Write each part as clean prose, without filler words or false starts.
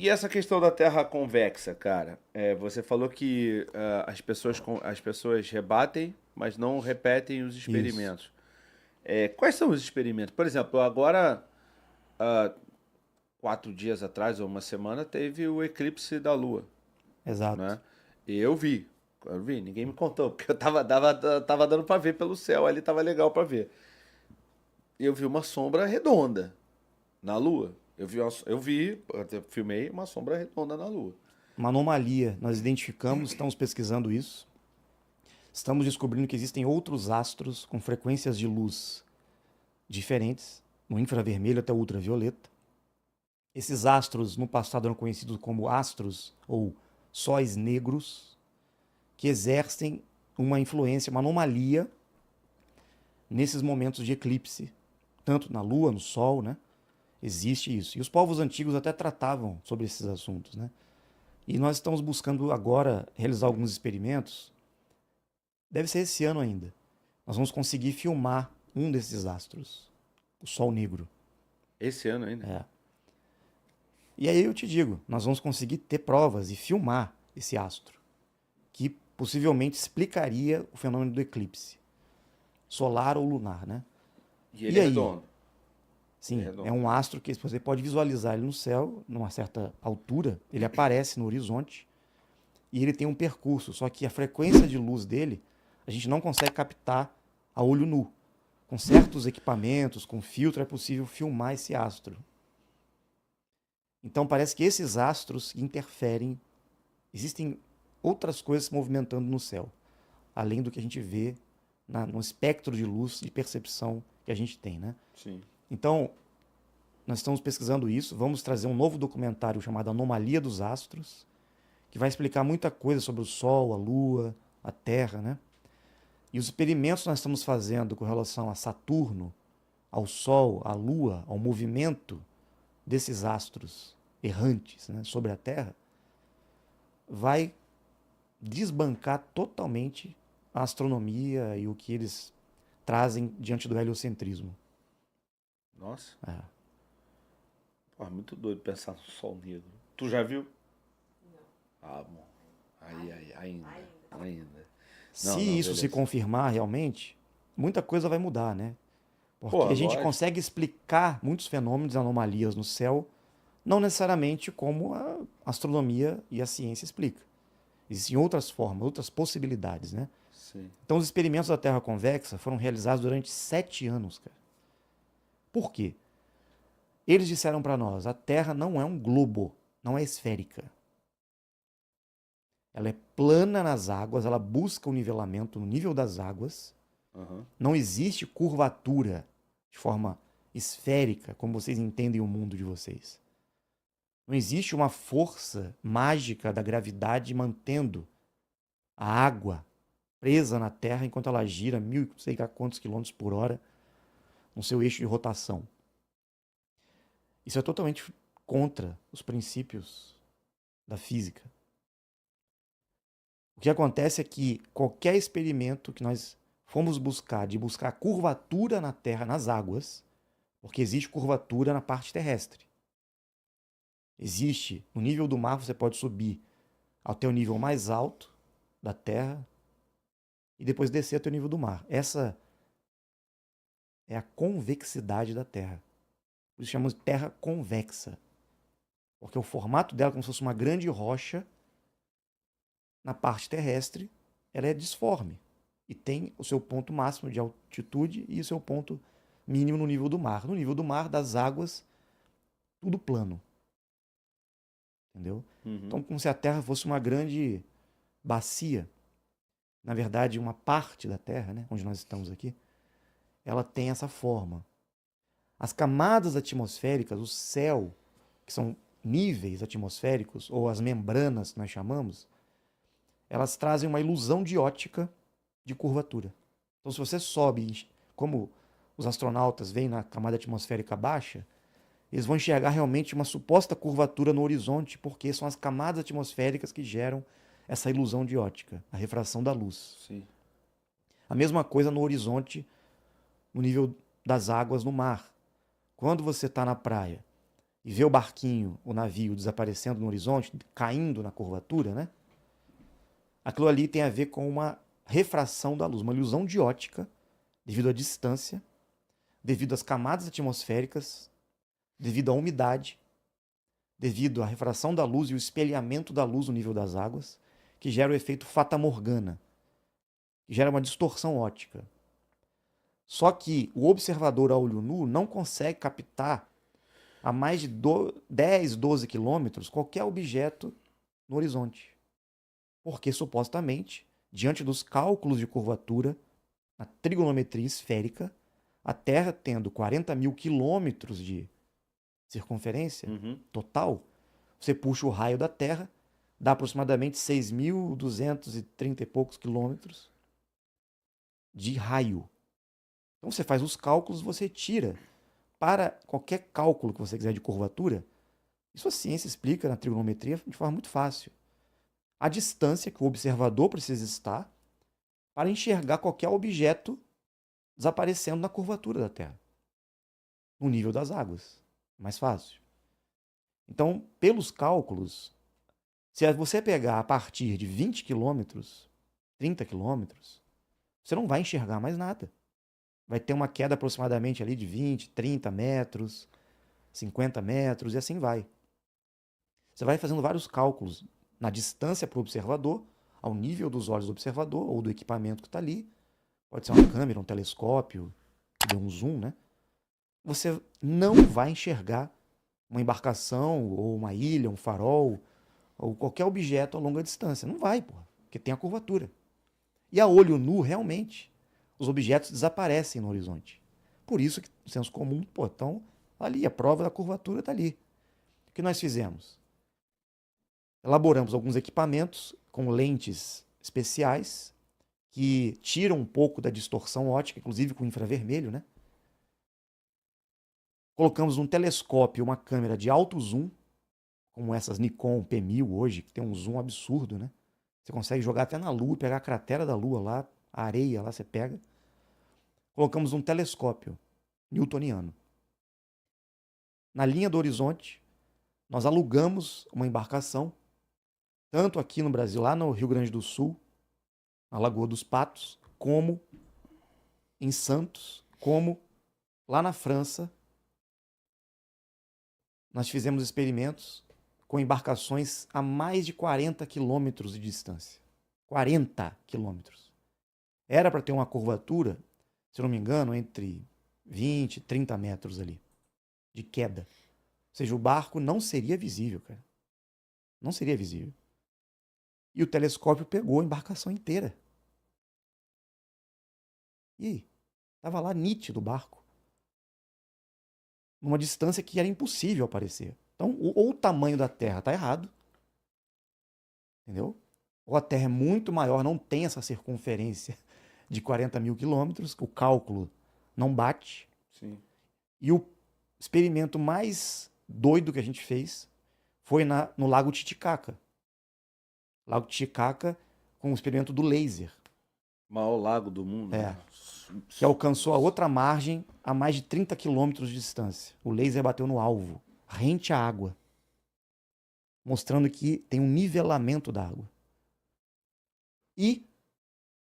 E essa questão da Terra convexa, cara? Você falou que as pessoas rebatem, mas não repetem os Isso, experimentos. Quais são os experimentos? Por exemplo, agora, 4 dias atrás, ou uma semana, teve o eclipse da Lua, exato. né? E eu vi, ninguém me contou, porque tava dando pra ver pelo céu, ali tava legal pra ver. Eu vi uma sombra redonda na Lua. Eu filmei uma sombra redonda na Lua. Uma anomalia, nós identificamos, estamos pesquisando isso. Estamos descobrindo que existem outros astros com frequências de luz diferentes, no infravermelho até o ultravioleta. Esses astros no passado eram conhecidos como astros ou sóis negros, que exercem uma influência, uma anomalia nesses momentos de eclipse, tanto na Lua, no Sol, né? Existe isso. E os povos antigos até tratavam sobre esses assuntos, né? E nós estamos buscando agora realizar alguns experimentos. Deve ser esse ano ainda. Nós vamos conseguir filmar um desses astros, o Sol Negro. Esse ano ainda. É. E aí eu te digo, nós vamos conseguir ter provas e filmar esse astro, que possivelmente explicaria o fenômeno do eclipse, solar ou lunar, né? E ele E é aí? redondo. Ele é Sim, é redondo. um astro que você pode visualizar ele no céu, numa certa altura, ele aparece no horizonte e ele tem um percurso, só que a frequência de luz dele a gente não consegue captar a olho nu. Com certos equipamentos, com filtro, é possível filmar esse astro. Então parece que esses astros interferem. Existem outras coisas se movimentando no céu, além do que a gente vê no espectro de luz de percepção que a gente tem, né? Sim. Então, nós estamos pesquisando isso, vamos trazer um novo documentário chamado Anomalia dos Astros, que vai explicar muita coisa sobre o Sol, a Lua, a Terra, né? E os experimentos que nós estamos fazendo com relação a Saturno, ao Sol, à Lua, ao movimento desses astros errantes, né, sobre a Terra, vai desbancar totalmente a astronomia e o que eles trazem diante do heliocentrismo. Nossa. É. Pô, é muito doido pensar no Sol Negro. Tu já viu? Ah, bom. Aí, ainda. Se Não, não, isso se beleza. confirmar realmente, muita coisa vai mudar, né? Porque Pô, a gente lógico. consegue explicar muitos fenômenos e anomalias no céu, não necessariamente como a astronomia e a ciência explicam. Existem outras formas, outras possibilidades, né? Sim. Então, os experimentos da Terra convexa foram realizados durante 7 anos, cara. Por quê? Eles disseram para nós: a Terra não é um globo, não é esférica. Ela é plana nas águas, ela busca o nivelamento no nível das águas. Aham. Não existe curvatura de forma esférica, como vocês entendem o mundo de vocês. Não existe uma força mágica da gravidade mantendo a água presa na Terra enquanto ela gira mil, não sei quantos quilômetros por hora no seu eixo de rotação. Isso é totalmente contra os princípios da física. O que acontece é que qualquer experimento que nós fomos buscar, de buscar curvatura na Terra, nas águas, porque existe curvatura na parte terrestre. Existe, no nível do mar você pode subir até o nível mais alto da Terra e depois descer até o nível do mar. Essa é a convexidade da Terra. Por isso chamamos de Terra convexa. Porque o formato dela é como se fosse uma grande rocha na parte terrestre, ela é disforme e tem o seu ponto máximo de altitude e o seu ponto mínimo no nível do mar. No nível do mar, das águas, tudo plano, entendeu? Uhum. Então, como se a Terra fosse uma grande bacia, na verdade, uma parte da Terra, né, onde nós estamos aqui, ela tem essa forma. As camadas atmosféricas, o céu, que são níveis atmosféricos, ou as membranas que nós chamamos, elas trazem uma ilusão de ótica de curvatura. Então, se você sobe, como os astronautas veem na camada atmosférica baixa, eles vão enxergar realmente uma suposta curvatura no horizonte, porque são as camadas atmosféricas que geram essa ilusão de ótica, a refração da luz. Sim. A mesma coisa no horizonte, no nível das águas no mar. Quando você está na praia e vê o barquinho, o navio desaparecendo no horizonte, caindo na curvatura, né? Aquilo ali tem a ver com uma refração da luz, uma ilusão de ótica, devido à distância, devido às camadas atmosféricas, devido à umidade, devido à refração da luz e o espelhamento da luz no nível das águas, que gera o efeito Fata Morgana, que gera uma distorção óptica. Só que o observador a olho nu não consegue captar a mais de 10, 12 quilômetros qualquer objeto no horizonte. Porque, supostamente, diante dos cálculos de curvatura, na trigonometria esférica, a Terra tendo 40 mil quilômetros de circunferência total, você puxa o raio da Terra, dá aproximadamente 6.230 e poucos quilômetros de raio. Então você faz os cálculos, você tira. Para qualquer cálculo que você quiser de curvatura, isso a ciência explica na trigonometria de forma muito fácil. A distância que o observador precisa estar para enxergar qualquer objeto desaparecendo na curvatura da Terra, no nível das águas. Mais fácil. Então, pelos cálculos, se você pegar a partir de 20 quilômetros, 30 quilômetros, você não vai enxergar mais nada. Vai ter uma queda aproximadamente ali de 20, 30 metros, 50 metros e assim vai. Você vai fazendo vários cálculos na distância para o observador, ao nível dos olhos do observador ou do equipamento que está ali. Pode ser uma câmera, um telescópio, que dê um zoom, né? Você não vai enxergar uma embarcação ou uma ilha, um farol ou qualquer objeto a longa distância. Não vai, porra, porque tem a curvatura. E a olho nu, realmente, os objetos desaparecem no horizonte. Por isso que o senso comum, pô, então, ali, a prova da curvatura está ali. O que nós fizemos? Elaboramos alguns equipamentos com lentes especiais que tiram um pouco da distorção óptica, inclusive com infravermelho, né? Colocamos um telescópio, uma câmera de alto zoom, como essas Nikon P1000 hoje, que tem um zoom absurdo, né? Você consegue jogar até na Lua, pegar a cratera da Lua lá, a areia lá, você pega. Colocamos um telescópio newtoniano. Na linha do horizonte, nós alugamos uma embarcação, tanto aqui no Brasil, lá no Rio Grande do Sul, na Lagoa dos Patos, como em Santos, como lá na França. Nós fizemos experimentos com embarcações a mais de 40 quilômetros de distância. 40 quilômetros. Era para ter uma curvatura, se eu não me engano, entre 20 e 30 metros ali, de queda. Ou seja, o barco não seria visível, cara. Não seria visível. E o telescópio pegou a embarcação inteira. E estava lá nítido o barco. Numa distância que era impossível aparecer. Então, ou o tamanho da Terra está errado, entendeu? Ou a Terra é muito maior, não tem essa circunferência de 40 mil quilômetros, o cálculo não bate. Sim. E o experimento mais doido que a gente fez foi no Lago Titicaca. Lago Titicaca com o experimento do laser. Maior lago do mundo. É. Que alcançou a outra margem a mais de 30 quilômetros de distância. O laser bateu no alvo, rente à água, mostrando que tem um nivelamento da água. E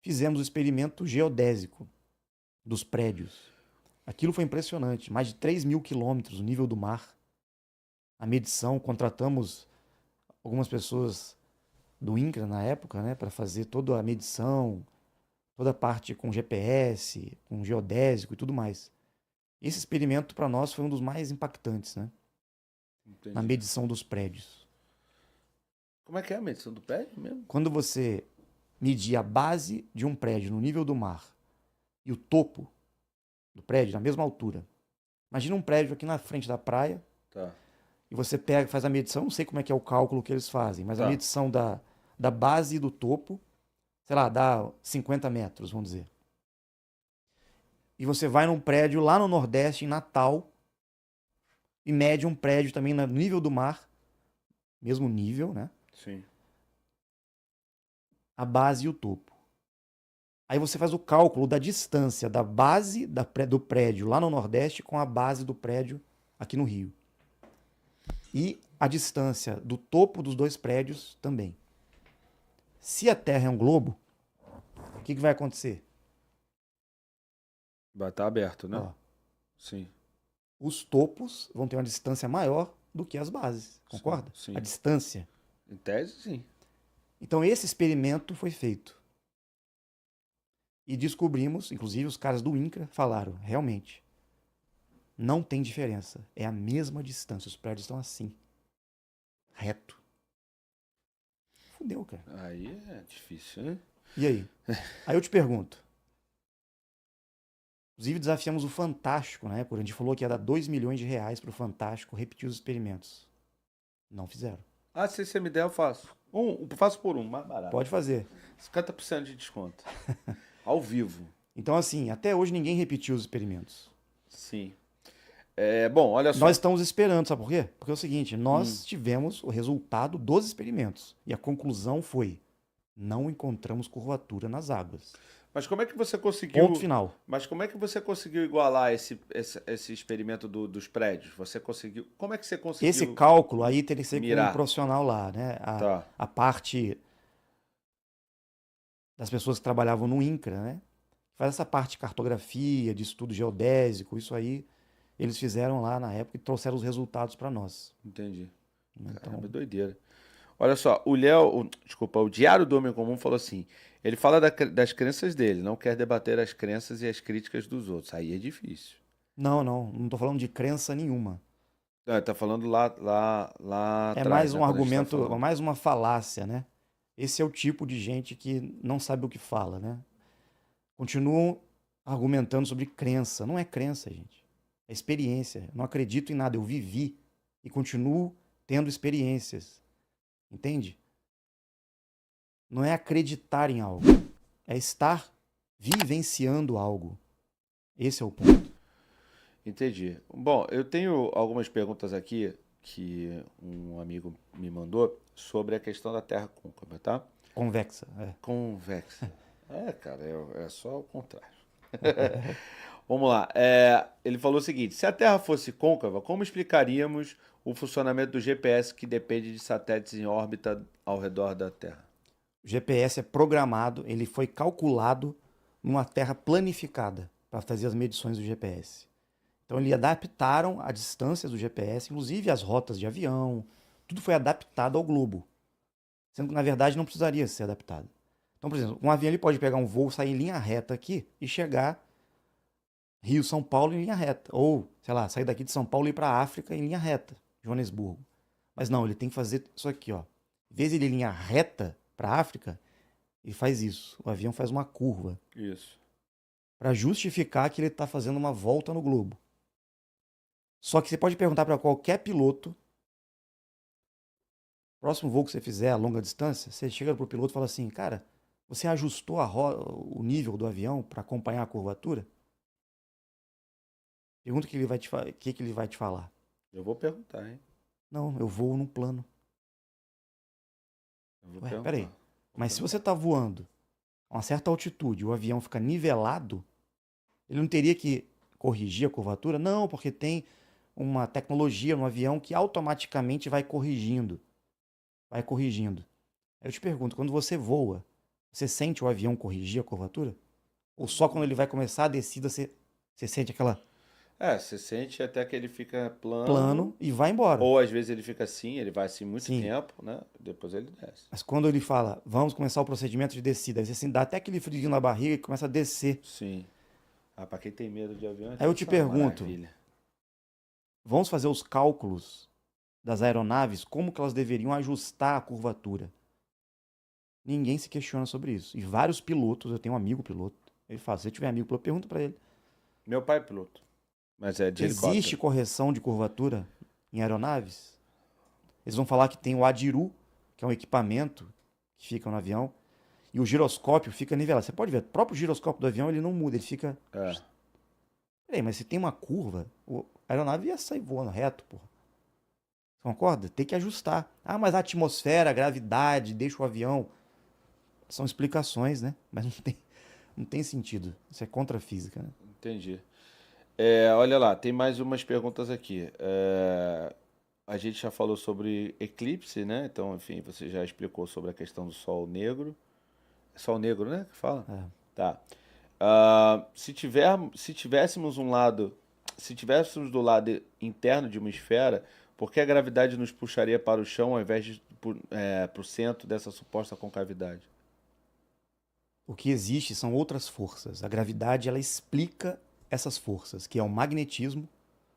fizemos o experimento geodésico dos prédios. Aquilo foi impressionante, mais de 3 mil quilômetros, o nível do mar. A medição, contratamos algumas pessoas do INCRA na época, né, para fazer toda a medição, toda a parte com GPS, com geodésico e tudo mais. Esse experimento para nós foi um dos mais impactantes, né? Entendi. Na medição dos prédios. Como é que é a medição do prédio mesmo? Quando você medir a base de um prédio no nível do mar e o topo do prédio na mesma altura. Imagina um prédio aqui na frente da praia. Tá. E você pega, faz a medição, não sei como é que é o cálculo que eles fazem, mas a medição da base e do topo, sei lá, dá 50 metros, vamos dizer. E você vai num prédio lá no Nordeste, em Natal, e mede um prédio também no nível do mar, mesmo nível, né? Sim. A base e o topo. Aí você faz o cálculo da distância da base do prédio lá no Nordeste com a base do prédio aqui no Rio. E a distância do topo dos dois prédios também. Se a Terra é um globo, o que vai acontecer? Vai estar aberto, né? Ó, Sim, os topos vão ter uma distância maior do que as bases, concorda? sim. A distância. Em tese, sim. Então esse experimento foi feito. E descobrimos, inclusive os caras do INCRA falaram, realmente, não tem diferença. É a mesma distância, os prédios estão assim. Reto. Fudeu, cara. Aí é difícil, né? E aí? Aí eu te pergunto. Inclusive desafiamos o Fantástico, né? Porque a gente falou que ia dar 2 milhões de reais pro Fantástico repetir os experimentos. Não fizeram. Ah, se você me der, eu faço. Faço por mais barato. Pode fazer. 50% de desconto. Ao vivo. Então, assim, até hoje ninguém repetiu os experimentos. Sim. Bom, olha só. Nós estamos esperando, sabe por quê? Porque é o seguinte, nós tivemos o resultado dos experimentos. E a conclusão foi, não encontramos curvatura nas águas. Mas como é que você conseguiu. Ponto final. Mas como é que você conseguiu igualar esse experimento dos prédios? Você conseguiu. Como é que você conseguiu. Esse cálculo aí teria que ser com mirar? um profissional lá, né? Tá. A parte das pessoas que trabalhavam no INCRA, né? Faz essa parte de cartografia, de estudo geodésico, isso aí eles fizeram lá na época e trouxeram os resultados para nós. Entendi. Então, Caramba, doideira. Olha só, o Diário do Homem Comum falou assim: ele fala das crenças dele, não quer debater as crenças e as críticas dos outros. Aí é difícil. não tô falando de crença nenhuma. Tá falando lá É atrás, mais né, um quando a gente tá argumento, falando. mais uma falácia, né? Esse é o tipo de gente que não sabe o que fala, né? Continuam argumentando sobre crença. Não é crença, gente. É experiência. Eu não acredito em nada. Eu vivi e continuo tendo experiências. Entende? Não é acreditar em algo. É estar vivenciando algo. Esse é o ponto. Entendi. Bom, eu tenho algumas perguntas aqui que um amigo me mandou sobre a questão da Terra côncava, tá? Convexa. Convexa. Cara, é só o contrário. Vamos lá. Ele falou o seguinte: se a Terra fosse côncava, como explicaríamos o funcionamento do GPS que depende de satélites em órbita ao redor da Terra? O GPS é programado, ele foi calculado numa Terra planificada para fazer as medições do GPS. Então, eles adaptaram a distância do GPS, inclusive as rotas de avião, tudo foi adaptado ao globo. Sendo que, na verdade, não precisaria ser adaptado. Então, por exemplo, um avião ele pode pegar um voo, sair em linha reta aqui e chegar Rio-São Paulo em linha reta. Ou, sei lá, sair daqui de São Paulo e ir para a África em linha reta, Joanesburgo. Mas não, ele tem que fazer isso aqui, ó. Em vez de ele ir em linha reta para a África, ele faz isso. O avião faz uma curva. Isso. Para justificar que ele está fazendo uma volta no globo. Só que você pode perguntar para qualquer piloto, próximo voo que você fizer a longa distância, você chega pro piloto e fala assim, cara, você ajustou o nível do avião para acompanhar a curvatura? Pergunta o que que ele vai te falar. Eu vou perguntar, hein? Não, eu voo num plano. Eu vou Ué, perguntar. peraí. Mas se você está voando a uma certa altitude e o avião fica nivelado, ele não teria que corrigir a curvatura? Não, porque tem uma tecnologia no avião que automaticamente vai corrigindo. Vai corrigindo. Eu te pergunto, quando você voa, você sente o avião corrigir a curvatura? Ou só quando ele vai começar a descida, você sente aquela Você sente até que ele fica plano e vai embora? Ou às vezes ele fica assim, ele vai assim muito Sim. tempo, né? Depois ele desce. Mas quando ele fala, vamos começar o procedimento de descida, aí você assim, dá até aquele friozinho na barriga e começa a descer. Sim. Pra quem tem medo de avião, Aí eu te isso é uma pergunto, maravilha. vamos fazer os cálculos das aeronaves, como que elas deveriam ajustar a curvatura? Ninguém se questiona sobre isso. E vários pilotos, eu tenho um amigo piloto, ele fala, se você tiver amigo piloto, pergunta para ele. Meu pai é piloto, mas é de Existe helicóptero. correção de curvatura em aeronaves? Eles vão falar que tem o adiru, que é um equipamento que fica no avião, e o giroscópio fica nivelado. Você pode ver, o próprio giroscópio do avião ele não muda, ele fica... Peraí, mas se tem uma curva, a aeronave ia sair voando reto, porra. Você concorda? Tem que ajustar. Ah, mas a atmosfera, a gravidade, deixa o avião... São explicações, né? Mas não tem sentido. Isso é contra a física, né? Entendi. Olha lá, tem mais umas perguntas aqui. A gente já falou sobre eclipse, né? Então, enfim, você já explicou sobre a questão do Sol negro. É Sol negro, né? Que fala? É. Tá. Se tivéssemos um lado, se tivéssemos do lado interno de uma esfera, por que a gravidade nos puxaria para o chão ao invés de para o centro dessa suposta concavidade? O que existe são outras forças. A gravidade, ela explica essas forças, que é o magnetismo,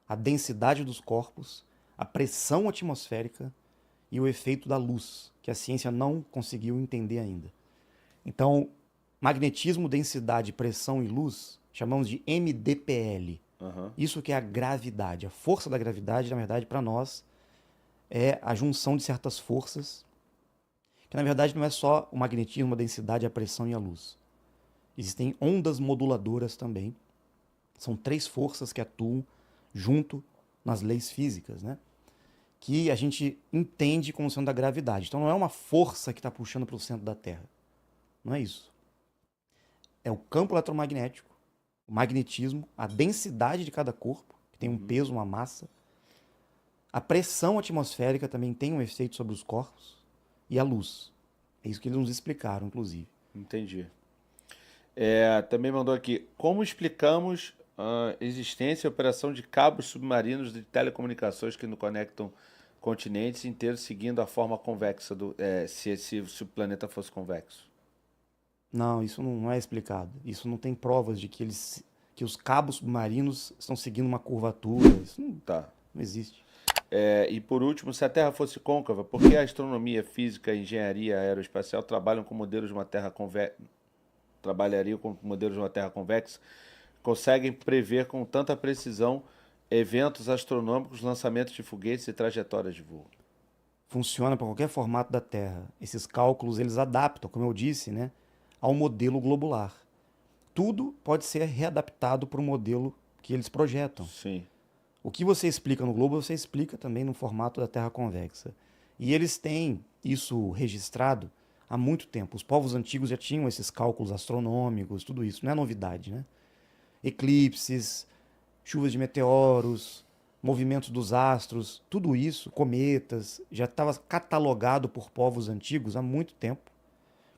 a densidade dos corpos, a pressão atmosférica e o efeito da luz, que a ciência não conseguiu entender ainda. Então, magnetismo, densidade, pressão e luz, chamamos de MDPL. Aham. Isso que é a gravidade. A força da gravidade, na verdade, para nós, é a junção de certas forças, que na verdade não é só o magnetismo, a densidade, a pressão e a luz. Existem ondas moduladoras também. São 3 forças que atuam junto nas leis físicas, né? Que a gente entende como sendo da gravidade. Então não é uma força que está puxando para o centro da Terra. Não é isso. É o campo eletromagnético, o magnetismo, a densidade de cada corpo, que tem um peso, uma massa. A pressão atmosférica também tem um efeito sobre os corpos. E a luz. É isso que eles nos explicaram, inclusive. Entendi. Também mandou aqui, como explicamos a existência e operação de cabos submarinos de telecomunicações que nos conectam continentes inteiros seguindo a forma convexa se o planeta fosse convexo? Não, isso não é explicado. Isso não tem provas de que os cabos submarinos estão seguindo uma curvatura. Isso Tá. não existe. E por último, se a Terra fosse côncava, por que a astronomia, física e engenharia aeroespacial trabalhariam com modelos de uma Terra convexa, conseguem prever com tanta precisão eventos astronômicos, lançamentos de foguetes e trajetórias de voo? Funciona para qualquer formato da Terra. Esses cálculos eles adaptam, como eu disse, né, ao modelo globular. Tudo pode ser readaptado para o modelo que eles projetam. Sim. O que você explica no globo, você explica também no formato da Terra convexa. E eles têm isso registrado há muito tempo. Os povos antigos já tinham esses cálculos astronômicos, tudo isso. Não é novidade, né? Eclipses, chuvas de meteoros, movimentos dos astros, tudo isso, cometas, já estava catalogado por povos antigos há muito tempo.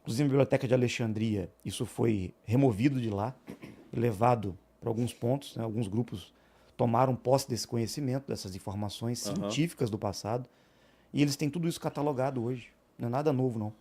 Inclusive na Biblioteca de Alexandria, isso foi removido de lá e levado para alguns pontos, né? Alguns grupos tomaram posse desse conhecimento, dessas informações Aham. científicas do passado, e eles têm tudo isso catalogado hoje. Não é nada novo, não.